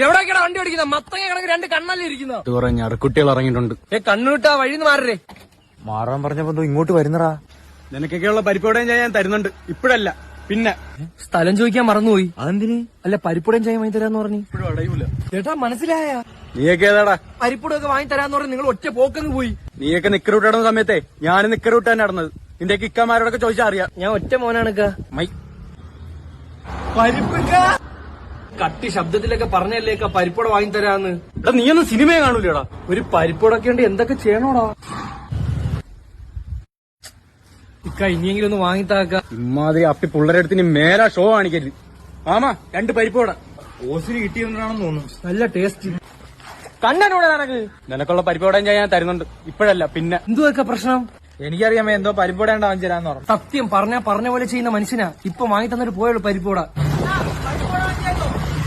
എവിടേക്കാണ് വണ്ടി ഓടിക്കുന്ന? മത്തങ്ങ കണക്ക് രണ്ട് കണ്ണല്ലേ ഇരിക്കുന്ന? ഞറക്കുട്ടികൾ ഇറങ്ങിയിട്ടുണ്ട്. കണ്ണുവിട്ടാ വഴിന്ന് മാറേ. മാറാൻ പറഞ്ഞപ്പോ ഇങ്ങോട്ട് വരുന്നടാ. നിനക്കൊക്കെയുള്ള പരിപ്പോടയും ഞാൻ തരുന്നുണ്ട്, ഇപ്പഴല്ല പിന്നെ. സ്ഥലം ചോദിക്കാൻ മറന്നുപോയി. അതെന്തിന്? അല്ല, പരിപ്പുടയും ചായ വാങ്ങി തരാന്ന് പറഞ്ഞു. ഇപ്പോഴും അടയൂല. ചേട്ടാ മനസ്സിലായ? നീയൊക്കെ ഏതാടാ? പരിപ്പുടൊക്കെ വാങ്ങി തരാന്ന് പറഞ്ഞു നിങ്ങൾ ഒറ്റ പോക്കങ്ങ് പോയി. നീയൊക്കെ നിക്കറൂട്ടിടുന്ന സമയത്തെ ഞാൻ നിക്കറൂട്ട് തന്നെ നടന്നത്. നിന്റെ ഇക്കമാരോടൊക്കെ ചോദിച്ചാൽ അറിയാം. ഞാൻ ഒറ്റ മോനാണ്. കട്ടി ശബ്ദത്തിലൊക്കെ പറഞ്ഞല്ലേ പരിപ്പുട വാങ്ങി തരാന്ന്. നീയൊന്നും സിനിമയെ കാണൂലടാ. ഒരു പരിപ്പുടൊക്കെ ഉണ്ട്, എന്തൊക്കെ ചെയ്യണോടാ? ഇനിയെങ്കിലും ഒന്ന് വാങ്ങിത്താക്ക. ഇമ്മാതിരി അപ്പി പിള്ളേരെടുത്ത് മേലാ ഷോ കാണിക്കരുത്. മാമാ 2 പരിപ്പോട ഓസിന് കിട്ടിയതുകൊണ്ടാണെന്ന് തോന്നുന്നു. നല്ല ടേസ്റ്റ്. കണ്ണനോടെ നിനക്ക്. നിനക്കുള്ള പരിപ്പോടയും ഞാൻ തരുന്നുണ്ട്, ഇപ്പഴല്ല പിന്നെ. എന്തുവൊക്കെ പ്രശ്നം? എനിക്കറിയാമോ എന്തോ പരിപ്പോടേണ്ട വാങ്ങിച്ചു തരാന്ന് പറഞ്ഞു. സത്യം പറഞ്ഞ പോലെ ചെയ്യുന്ന മനുഷ്യനാ. ഇപ്പൊ വാങ്ങി തന്നിട്ട് പോയുള്ളൂ പരിപ്പോട.